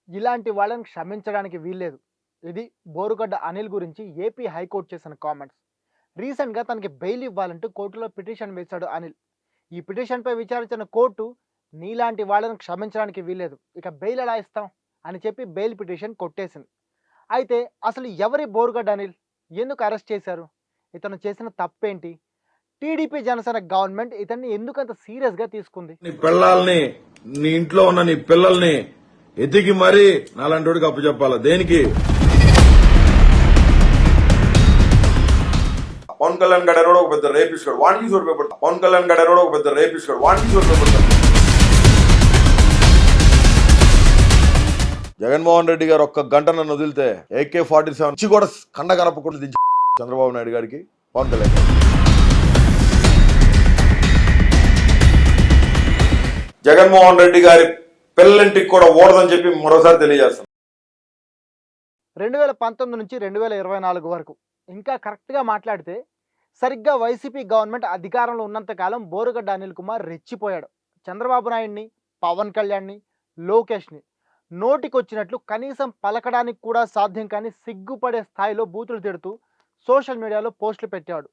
ఇలాంటి వాళ్ళని క్షమించడానికి వీల్లేదు. ఇది బోరుగడ్డ అనిల్ గురించి ఏపీ హైకోర్టు చేసిన కామెంట్స్. రీసెంట్‌గా తనకి బెయిల్ ఇవ్వాలంటూ కోర్టులో పిటిషన్ వేశాడు అనిల్. ఈ పిటిషన్‌పై విచారించిన కోర్టు నీలాంటి వాళ్ళని క్షమించడానికి వీల్లేదు. ఇక బెయిల్ ఎలా ఇస్తాం అని చెప్పి బెయిల్ పిటిషన్ కొట్టేసింది. అయితే అసలు ఎవరి బోరుగడ్డ అనిల్? ఎందుకు అరెస్ట్ చేశారు? ఇతను చేసిన తప్పేంటి? టీడీపీ జనసేన గవర్నమెంట్ ఇతన్ని ఎందుకంత సీరియస్‌గా తీసుకుంది? నీ పిల్లల్ని నీ ఇంట్లో ఉన్న నీ పిల్లల్ని ఎతికి మరీ నాలంటోడికి అప్పచెప్పాలా దేనికి? పవన్ కళ్యాణ్ గడరోడు ఒక పెద్ద రేపిస్తాడు, వానికి చోటు పెడతాడు. పవన్ కళ్యాణ్ గడరోడు ఒక పెద్ద రేపిస్తాడు, వానికి చోటు పెడతాడు. జగన్మోహన్ రెడ్డి గారు ఒక్క గంట నన్ను వదిలితే AK-47 నుంచి కూడా కండ కలపకుండా దించి చంద్రబాబు నాయుడు గారికి, పవన్ కళ్యాణ్ గారికి. జగన్మోహన్ రెడ్డి గారి పిల్లలింటికి కూడా ఓడదని చెప్పి మరోసారి తెలియజేస్తాం. 2019 నుంచి 2024 వరకు ఇంకా కరెక్ట్‌గా మాట్లాడితే సరిగ్గా వైసీపీ గవర్నమెంట్ అధికారంలో ఉన్నంత కాలం బోరుగడ్డ అనిల్ కుమార్ రెచ్చిపోయాడు. చంద్రబాబు నాయుడిని, పవన్ కళ్యాణ్‌ని, లోకేష్‌ని నోటికొచ్చినట్లు కనీసం పలకడానికి కూడా సాధ్యం కాని సిగ్గుపడే స్థాయిలో బూతులు తిడుతూ సోషల్ మీడియాలో పోస్టులు పెట్టాడు.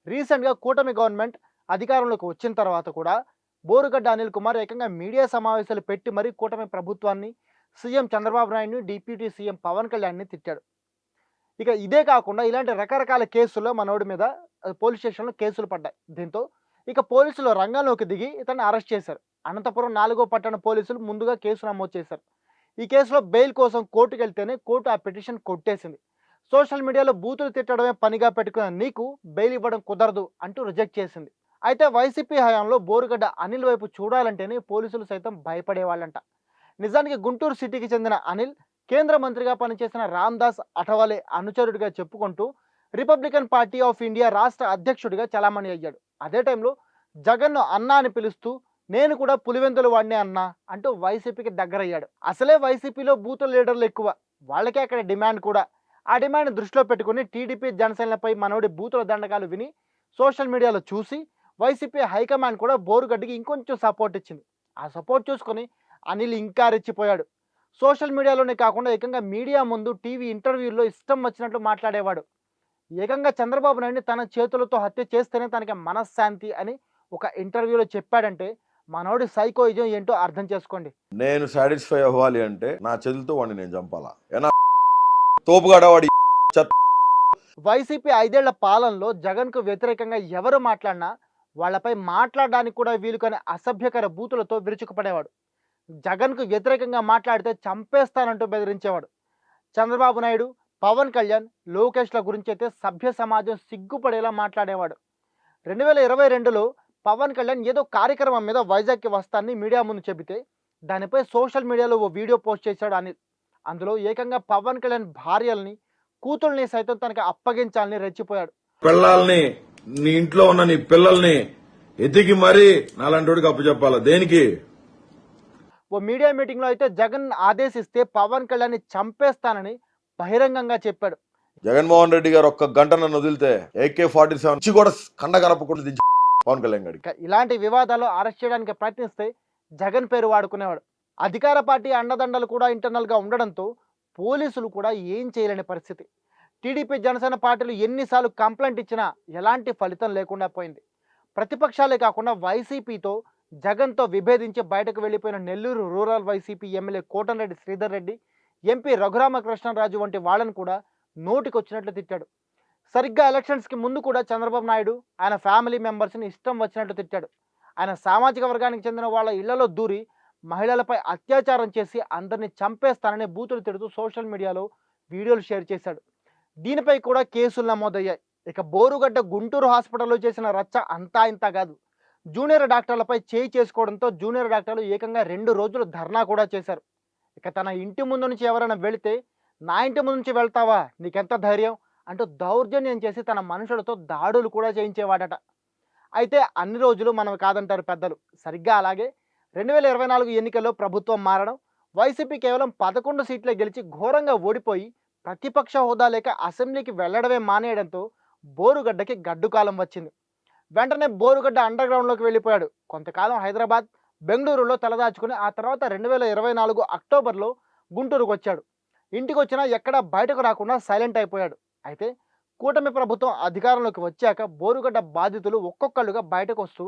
రీసెంట్‌గా కూటమి గవర్నమెంట్ అధికారంలోకి వచ్చిన తర్వాత కూడా బోరుగడ్డ అనిల్ కుమార్ ఏకంగా మీడియా సమావేశాలు పెట్టి మరీ కూటమి ప్రభుత్వాన్ని, సీఎం చంద్రబాబు నాయుడిని, డిప్యూటీ సీఎం పవన్ కళ్యాణ్‌ని తిట్టాడు. ఇక ఇదే కాకుండా ఇలాంటి రకరకాల కేసుల్లో మనోడి మీద పోలీస్ స్టేషన్‌లో కేసులు పడ్డాయి. దీంతో ఇక పోలీసులు రంగంలోకి దిగి ఇతన్ని అరెస్ట్ చేశారు. అనంతపురం 4వ పట్టణ పోలీసులు ముందుగా కేసు నమోదు చేశారు. ఈ కేసులో బెయిల్ కోసం కోర్టుకెళ్తేనే కోర్టు ఆ పిటిషన్ కొట్టేసింది. సోషల్ మీడియాలో బూతులు తిట్టడమే పనిగా పెట్టుకున్న నీకు బెయిల్ ఇవ్వడం కుదరదు అంటూ రిజెక్ట్ చేసింది. అయితే వైసీపీ హయాంలో బోరుగడ్డ అనిల్ వైపు చూడాలంటేనే పోలీసులు సైతం భయపడేవాళ్ళంట. నిజానికి గుంటూరు సిటీకి చెందిన అనిల్ కేంద్ర మంత్రిగా పనిచేసిన రామ్దాస్ అఠవాలే అనుచరుడిగా చెప్పుకుంటూ రిపబ్లికన్ పార్టీ ఆఫ్ ఇండియా రాష్ట్ర అధ్యక్షుడిగా చలామణి అయ్యాడు. అదే టైంలో జగన్ను అన్నా అని పిలుస్తూ నేను కూడా పులివెందులు వాడినే అన్నా అంటూ వైసీపీకి దగ్గరయ్యాడు. అసలే వైసీపీలో బూతుల లీడర్లు ఎక్కువ, వాళ్ళకే అక్కడ డిమాండ్ కూడా. ఆ డిమాండ్ దృష్టిలో పెట్టుకుని టీడీపీ జనసేనలపై మనోడి బూతుల దండకాలు విని సోషల్ మీడియాలో చూసి వైసీపీ హైకమాండ్ కూడా బోరుగడ్డకి ఇంకొంచెం సపోర్ట్ ఇచ్చింది. ఆ సపోర్ట్ చూసుకొని అనిల్ ఇంకా రెచ్చిపోయాడు. సోషల్ మీడియాలోనే కాకుండా ఏకంగా మీడియా ముందు టీవీ ఇంటర్వ్యూల్లో ఇష్టం వచ్చినట్లు మాట్లాడేవాడు. ఏకంగా చంద్రబాబు నాయుడిని తన చేతులతో హత్య చేస్తేనే తనకి మనశ్శాంతి అని ఒక ఇంటర్వ్యూలో చెప్పాడంటే మనోడి సైకోయిజం ఏంటో అర్థం చేసుకోండి. నేను సాటిస్ఫై అవ్వాలి అంటే నా చేతులతో వాడిని నేను చంపాలా? ఏనా తోపుగాడవాడి. వైసీపీ 5 ఏళ్ల పాలనలో జగన్కు వ్యతిరేకంగా ఎవరు మాట్లాడినా వాళ్ళపై మాట్లాడడానికి కూడా వీలు కాని అసభ్యకర బూతులతో విరుచుకుపడేవాడు. జగన్కు వ్యతిరేకంగా మాట్లాడితే చంపేస్తానంటూ బెదిరించేవాడు. చంద్రబాబు నాయుడు, పవన్ కళ్యాణ్, లోకేష్ల గురించి అయితే సభ్య సమాజం సిగ్గుపడేలా మాట్లాడేవాడు. 2022లో పవన్ కళ్యాణ్ ఏదో కార్యక్రమం మీద వైజాగ్కి వస్తానని మీడియా ముందు చెబితే దానిపై సోషల్ మీడియాలో ఓ వీడియో పోస్ట్ చేశాడు అనిల్. అందులో ఏకంగా పవన్ కళ్యాణ్ భార్యల్ని, కూతుల్ని సైతం తనకి అప్పగించాలని రెచ్చిపోయాడు. పిల్లల్ని నీ ఇంట్లో ఉన్న నీ పిల్లల్ని ఎతికి మరీ నాలంటోడికి అప్పచెప్పాలా దేనికి? ఓ మీడియా మీటింగ్లో అయితే జగన్ ఆదేశిస్తే పవన్ కళ్యాణ్ని చంపేస్తానని బహిరంగంగా చెప్పాడు. జగన్మోహన్ రెడ్డి గారు ఒక్క గంట నన్ను వదిలితే AK-47 నుంచి కూడా కండ కలపకుండా దించి పవన్ కళ్యాణ్ గారికి. ఇలాంటి వివాదాలు అరెస్ట్ చేయడానికి ప్రయత్నిస్తే జగన్ పేరు వాడుకునేవాడు. అధికార పార్టీ అండదండలు కూడా ఇంటర్నల్గా ఉండడంతో పోలీసులు కూడా ఏం చేయలేని పరిస్థితి. టీడీపీ జనసేన పార్టీలు ఎన్నిసార్లు కంప్లైంట్ ఇచ్చినా ఎలాంటి ఫలితం లేకుండా పోయింది. ప్రతిపక్షాలే కాకుండా వైసీపీతో జగన్తో విభేదించి బయటకు వెళ్లిపోయిన Nellore rural YCP MLA Kotamreddy Sridhar Reddy, MP Raghuramakrishnaraju వంటి వాళ్ళను కూడా నోటికొచ్చినట్లు తిట్టాడు. సరిగ్గా ఎలక్షన్స్కి ముందు కూడా చంద్రబాబు నాయుడు ఆయన ఫ్యామిలీ మెంబర్స్ని ఇష్టం వచ్చినట్లు తిట్టాడు. ఆయన సామాజిక వర్గానికి చెందిన వాళ్ళ ఇళ్లలో దూరి మహిళలపై అత్యాచారం చేసి అందరినీ చంపేస్తానని బూతులు తిడుతూ సోషల్ మీడియాలో వీడియోలు షేర్ చేశాడు. దీనిపై కూడా కేసులు నమోదయ్యాయి. ఇక బోరుగడ్డ గుంటూరు హాస్పిటల్లో చేసిన రచ్చ అంతా ఇంత కాదు. జూనియర్ డాక్టర్లపై చేయి చేసుకోవడంతో జూనియర్ డాక్టర్లు ఏకంగా 2 రోజులు ధర్నా కూడా చేశారు. ఇక తన ఇంటి ముందు నుంచి ఎవరైనా వెళితే నా ఇంటి ముందు నుంచి వెళ్తావా, నీకెంత ధైర్యం అంటూ దౌర్జన్యం చేసి తన మనుషులతో దాడులు కూడా చేయించేవాడట. అయితే అన్ని రోజులు మనం కాదంటారు పెద్దలు. సరిగ్గా అలాగే 2024 ఎన్నికల్లో ప్రభుత్వం మారడం, వైసీపీ కేవలం 11 సీట్లే గెలిచి ఘోరంగా ఓడిపోయి ప్రతిపక్ష హోదా లేక అసెంబ్లీకి వెళ్లడమే మానేయడంతో బోరుగడ్డకి గడ్డుకాలం వచ్చింది. వెంటనే బోరుగడ్డ అండర్ గ్రౌండ్లోకి వెళ్ళిపోయాడు. కొంతకాలం హైదరాబాద్, బెంగళూరులో తలదాచుకుని ఆ తర్వాత 2024 అక్టోబర్లో గుంటూరుకు వచ్చాడు. ఇంటికి వచ్చినా ఎక్కడా బయటకు రాకుండా సైలెంట్ అయిపోయాడు. అయితే కూటమి ప్రభుత్వం అధికారంలోకి వచ్చాక బోరుగడ్డ బాధితులు ఒక్కొక్కళ్ళుగా బయటకు వస్తూ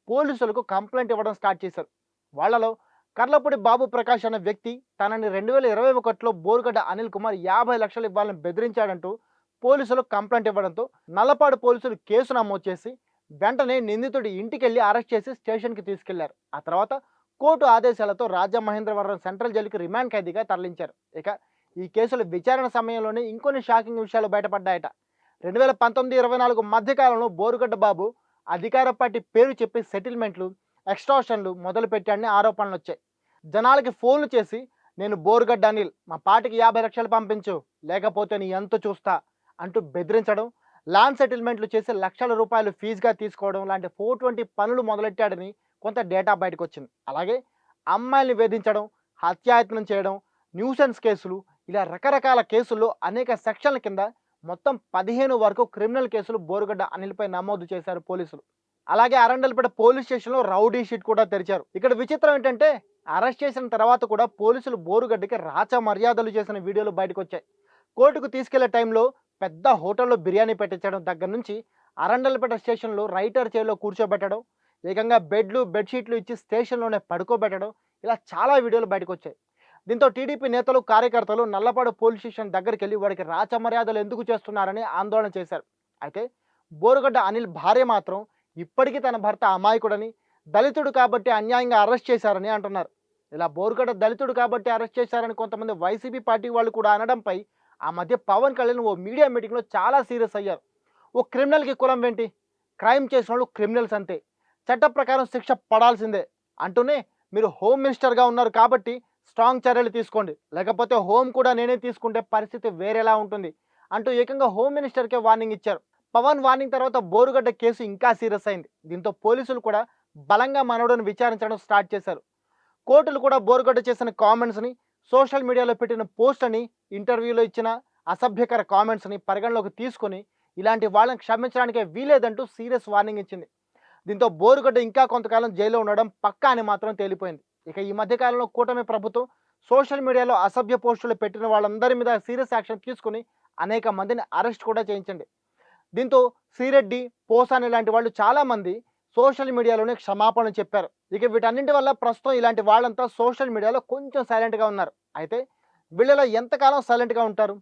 పోలీసులకు కంప్లైంట్ ఇవ్వడం స్టార్ట్ చేశారు. వాళ్ళలో కర్లపూడి బాబు ప్రకాష్ అనే వ్యక్తి తనని 2021లో బోరుగడ్డ అనిల్ కుమార్ 50 లక్షలు ఇవ్వాలని బెదిరించాడంటూ పోలీసులు కంప్లైంట్ ఇవ్వడంతో నల్లపాడు పోలీసులు కేసు నమోదు చేసి వెంటనే నిందితుడి ఇంటికెళ్ళి అరెస్ట్ చేసి స్టేషన్కి తీసుకెళ్లారు. ఆ తర్వాత కోర్టు ఆదేశాలతో రాజమహేంద్రవరం సెంట్రల్ జైలుకి రిమాండ్ ఖైదీగా తరలించారు. ఇక ఈ కేసుల విచారణ సమయంలోనే ఇంకొన్ని షాకింగ్ విషయాలు బయటపడ్డాయట. 2019-24 మధ్యకాలంలో బోరుగడ్డ బాబు అధికార పార్టీ పేరు చెప్పి సెటిల్మెంట్లు, ఎక్స్ట్రాషన్లు మొదలుపెట్టాడని ఆరోపణలు వచ్చాయి. జనాలకి ఫోన్లు చేసి నేను బోరుగడ్డ అనిల్, మా పార్టీకి 50 లక్షలు పంపించు, లేకపోతే నీ ఎంత చూస్తా అంటూ బెదిరించడం, ల్యాండ్ సెటిల్మెంట్లు చేసి లక్షల రూపాయలు ఫీజుగా తీసుకోవడం లాంటి 420 పనులు మొదలెట్టాడని కొంత డేటా బయటకు వచ్చింది. అలాగే అమ్మాయిల్ని వేధించడం, హత్యాయత్నం చేయడం, న్యూసెన్స్ కేసులు, ఇలా రకరకాల కేసుల్లో అనేక సెక్షన్ల కింద మొత్తం 15 వరకు క్రిమినల్ కేసులు బోరుగడ్డ అనిల్పై నమోదు చేశారు పోలీసులు. అలాగే అరండల్పేట పోలీస్ స్టేషన్లో రౌడీ షీట్ కూడా తెరిచారు. ఇక్కడ విచిత్రం ఏంటంటే అరెస్ట్ చేసిన తర్వాత కూడా పోలీసులు బోరుగడ్డకి రాచ మర్యాదలు చేసిన వీడియోలు బయటకు వచ్చాయి. కోర్టుకు తీసుకెళ్లే టైంలో పెద్ద హోటల్లో బిర్యానీ పెట్టించడం దగ్గర నుంచి అరండల్పేట స్టేషన్లో రైటర్ చైర్లో కూర్చోబెట్టడం, ఏకంగా బెడ్లు బెడ్షీట్లు ఇచ్చి స్టేషన్లోనే పడుకోబెట్టడం, ఇలా చాలా వీడియోలు బయటకు వచ్చాయి. దీంతో టీడీపీ నేతలు కార్యకర్తలు నల్లపాడు పోలీస్ స్టేషన్ దగ్గరికి వెళ్ళి వాడికి రాచ మర్యాదలు ఎందుకు చేస్తున్నారని ఆందోళన చేశారు. అయితే బోరుగడ్డ అనిల్ భార్య మాత్రం ఇప్పటికీ తన భర్త అమాయకుడని, దళితుడు కాబట్టి అన్యాయంగా అరెస్ట్ చేశారని అంటున్నారు. ఇలా బోరుగడ్డ దళితుడు కాబట్టి అరెస్ట్ చేశారని కొంతమంది వైసీపీ పార్టీ వాళ్ళు కూడా అనడంపై ఆ మధ్య పవన్ కళ్యాణ్ ఓ మీడియా మీటింగ్లో చాలా సీరియస్ అయ్యారు. ఓ క్రిమినల్కి కులం ఏంటి, క్రైమ్ చేసిన వాళ్ళు క్రిమినల్స్ అంతే, చట్ట ప్రకారం శిక్ష పడాల్సిందే అంటూనే మీరు హోమ్ మినిస్టర్గా ఉన్నారు కాబట్టి స్ట్రాంగ్ చర్యలు తీసుకోండి, లేకపోతే హోమ్ కూడా నేనే తీసుకుంటే పరిస్థితి వేరేలా ఉంటుంది అంటూ ఏకంగా హోమ్ మినిస్టర్కే వార్నింగ్ ఇచ్చారు. పవన్ వార్నింగ్ తర్వాత బోరుగడ్డ కేసు ఇంకా సీరియస్ అయింది. దీంతో పోలీసులు కూడా బలంగా మనోడిని విచారించడం స్టార్ట్ చేశారు. కోర్టులు కూడా బోరుగడ్డ చేసిన కామెంట్స్ని, సోషల్ మీడియాలో పెట్టిన పోస్ట్ని, ఇంటర్వ్యూలో ఇచ్చిన అసభ్యకర కామెంట్స్ని పరిగణలోకి తీసుకొని ఇలాంటి వాళ్ళని క్షమించడానికే వీలేదంటూ సీరియస్ వార్నింగ్ ఇచ్చింది. దీంతో బోరుగడ్డ ఇంకా కొంతకాలం జైల్లో ఉండడం పక్కా అని మాత్రం తేలిపోయింది. ఇక ఈ మధ్యకాలంలో కూటమి ప్రభుత్వం సోషల్ మీడియాలో అసభ్య పోస్టులు పెట్టిన వాళ్ళందరి మీద సీరియస్ యాక్షన్ తీసుకుని అనేక మందిని అరెస్ట్ కూడా చేయించండి. దీంతో శ్రీరెడ్డి, పోసాని లాంటి వాళ్ళు చాలామంది సోషల్ మీడియాలోనే క్షమాపణ చెప్పారు. ఇక వీటన్నింటి వల్ల ప్రస్తుతం ఇలాంటి వాళ్ళంతా సోషల్ మీడియాలో కొంచెం సైలెంట్గా ఉన్నారు. అయితే వీళ్ళలో ఎంతకాలం సైలెంట్గా ఉంటారు?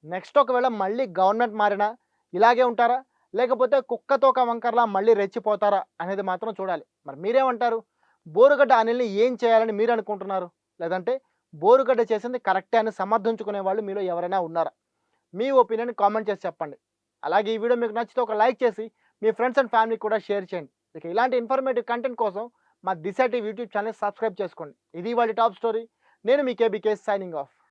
నెక్స్ట్ ఒకవేళ మళ్ళీ గవర్నమెంట్ మారినా ఇలాగే ఉంటారా, లేకపోతే కుక్కతోక వంకర్లా మళ్ళీ రెచ్చిపోతారా అనేది మాత్రం చూడాలి. మరి మీరేమంటారు? బోరుగడ్డ అనిల్ని ఏం చేయాలని మీరు అనుకుంటున్నారు? లేదంటే బోరుగడ్డ చేసింది కరెక్టే అని సమర్థించుకునే వాళ్ళు మీలో ఎవరైనా ఉన్నారా? మీ ఒపీనియన్ కామెంట్ చేసి చెప్పండి. అలాగే ఈ వీడియో మీకు నచ్చితే ఒక లైక్ చేసి మీ ఫ్రెండ్స్ అండ్ ఫ్యామిలీ కూడా షేర్ చేయండి. ఇక ఇలాంటి ఇన్ఫర్మేటివ్ కంటెంట్ కోసం మా దిశ టీవీ యూట్యూబ్ ఛానల్ సబ్స్క్రైబ్ చేసుకోండి. ఇది వాళ్ళ టాప్ స్టోరీ. నేను మీ కేబీకే సైనింగ్ ఆఫ్.